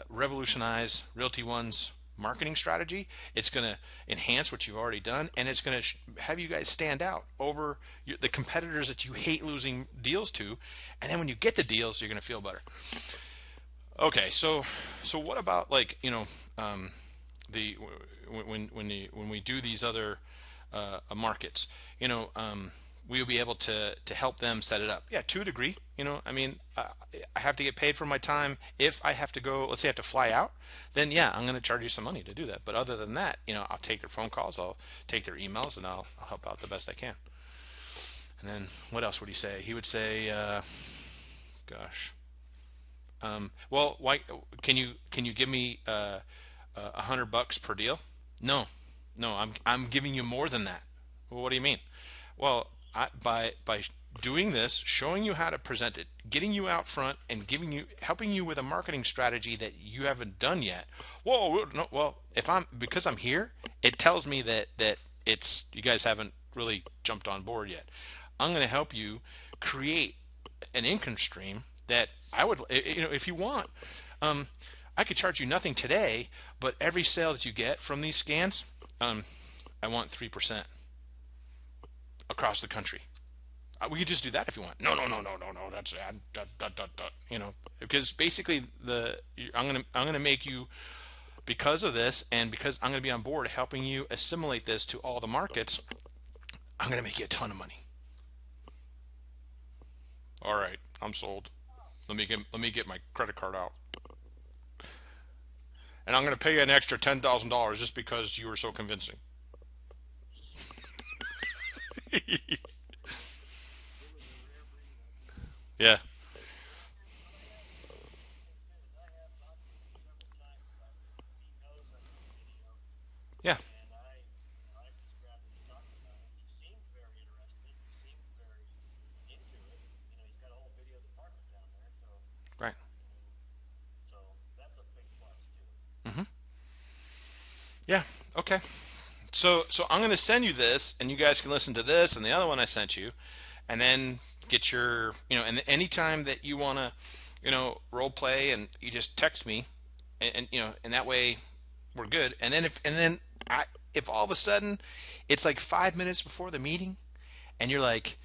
revolutionize Realty One's marketing strategy. It's going to enhance what you've already done, and it's going to have you guys stand out over the competitors that you hate losing deals to. And then when you get the deals, you're going to feel better. Okay, so what about when we do these other markets, we will be able to help them set it up. Yeah, to a degree. I mean, I have to get paid for my time. If I have to go, let's say I have to fly out, then yeah, I'm going to charge you some money to do that. But other than that, I'll take their phone calls, I'll take their emails, and I'll help out the best I can. And then what else would he say? He would say, gosh, well, why can you give me $100 per deal? No, no, I'm giving you more than that. Well, what do you mean? Well, by doing this, showing you how to present it, getting you out front, and helping you with a marketing strategy that you haven't done yet. Whoa, no, well, if I'm because I'm here, it tells me that it's you guys haven't really jumped on board yet. I'm going to help you create an income stream that I would, if you want, I could charge you nothing today, but every sale that you get from these scans, I want 3% across the country. We could just do that if you want. No, no, no, no, no, no. That's because basically I'm gonna make you, because of this, and because I'm gonna be on board helping you assimilate this to all the markets. I'm gonna make you a ton of money. All right, I'm sold. Let me get my credit card out, and I'm gonna pay you an extra $10,000 just because you were so convincing. It was a rare breed, I tell you. Yeah, What I have to do is I've seen him several times. He knows I'm on video, yeah, and I just grabbed him to talk about it. He seemed very interested. He seemed very into it. He's got a whole video department down there, right. so that's a big plus too. hmm Yeah, okay. So I'm gonna send you this, and you guys can listen to this and the other one I sent you, and then get your, and anytime that you wanna, role play, and you just text me, and that way we're good. And then if all of a sudden it's like 5 minutes before the meeting, and you're like,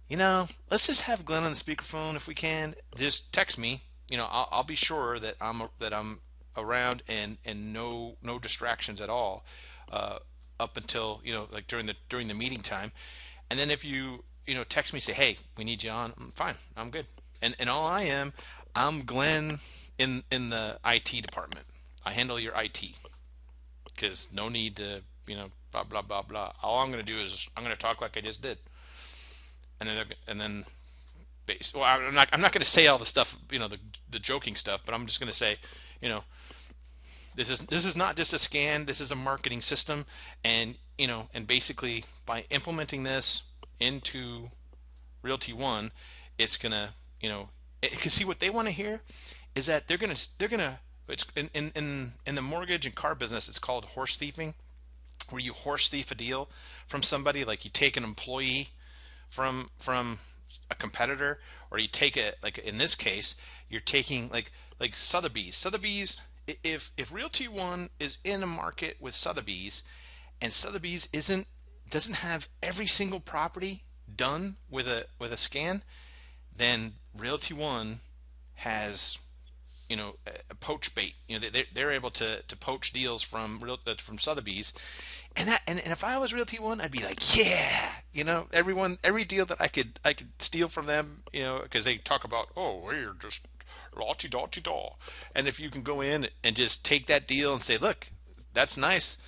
let's just have Glenn on the speakerphone if we can, just text me. I'll be sure that I'm around, and no distractions at all, uh, up until, like during the meeting time. And then if you text me, say, hey, we need you on, I'm fine, I'm good. And all I'm Glenn in the IT department. I handle your IT, because no need to, blah blah blah blah. All I'm going to do is I'm going to talk like I just did, and then well, I'm not going to say all the stuff, the joking stuff, but I'm just going to say, you know this is not just a scan, this is a marketing system. And basically, by implementing this into Realty One, it's gonna, because see, what they want to hear is that they're gonna it's in the mortgage and car business, it's called horse thieving, where you horse thief a deal from somebody. Like, you take an employee from a competitor, or you take it, like in this case, you're taking like Sotheby's. If Realty One is in a market with Sotheby's, and Sotheby's doesn't have every single property done with a scan, then Realty One has, a poach bait. They're able to poach deals from Sotheby's. And if I was Realty One, I'd be like, yeah, every deal that I could steal from them, because they talk about, oh, we're just lotty dotty daw. And if you can go in and just take that deal and say, look, that's nice,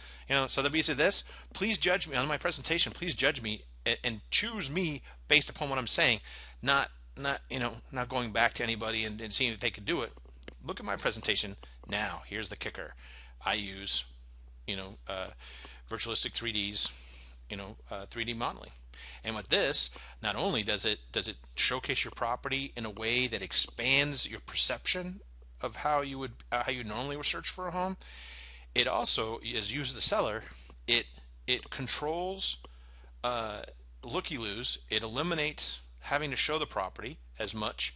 Sotheby's did this, please judge me on my presentation, please judge me, and choose me based upon what I'm saying, not going back to anybody and seeing if they could do it. Look at my presentation. Now here's the kicker: I use, virtualistic 3D modeling. And with this, not only does it showcase your property in a way that expands your perception of how you normally would search for a home, it also, as you as the seller, it controls looky-loos. It eliminates having to show the property as much,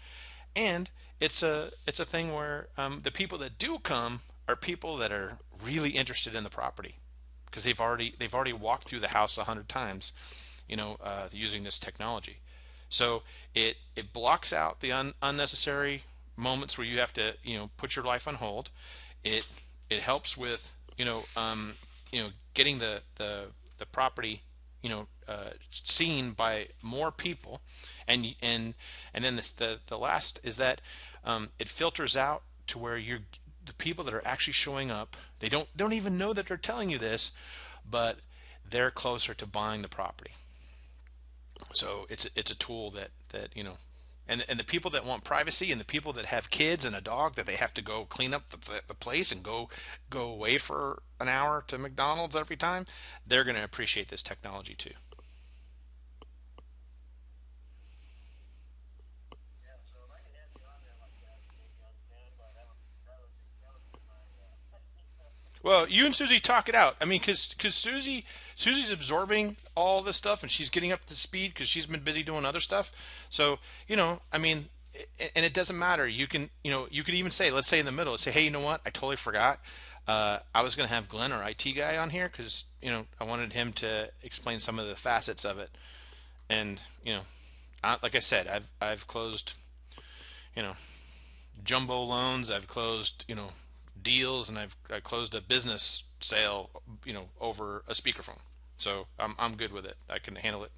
and it's a thing where, the people that do come are people that are really interested in the property, because they've already walked through the house 100 times, using this technology. So it blocks out the unnecessary moments where you have to, put your life on hold. It helps with, getting the property seen by more people, and then the last is that it filters out to where you're the people that are actually showing up. They don't even know that they're telling you this, but they're closer to buying the property. So it's a tool that. And the people that want privacy and the people that have kids and a dog that they have to go clean up the place and go away for an hour to McDonald's every time, they're going to appreciate this technology too. Yeah, so if I can have you on there like that, maybe on standby, that would be my Well, you and Susie talk it out. I mean, because Susie's absorbing all this stuff and she's getting up to speed because she's been busy doing other stuff. So I mean, and it doesn't matter. You could even say, let's say in the middle, say, hey, you know what? I totally forgot. I was going to have Glenn, our IT guy, on here because I wanted him to explain some of the facets of it. And like I said, I've closed you know jumbo loans. I've closed deals, and I closed a business sale over a speakerphone. So I'm good with it. I can handle it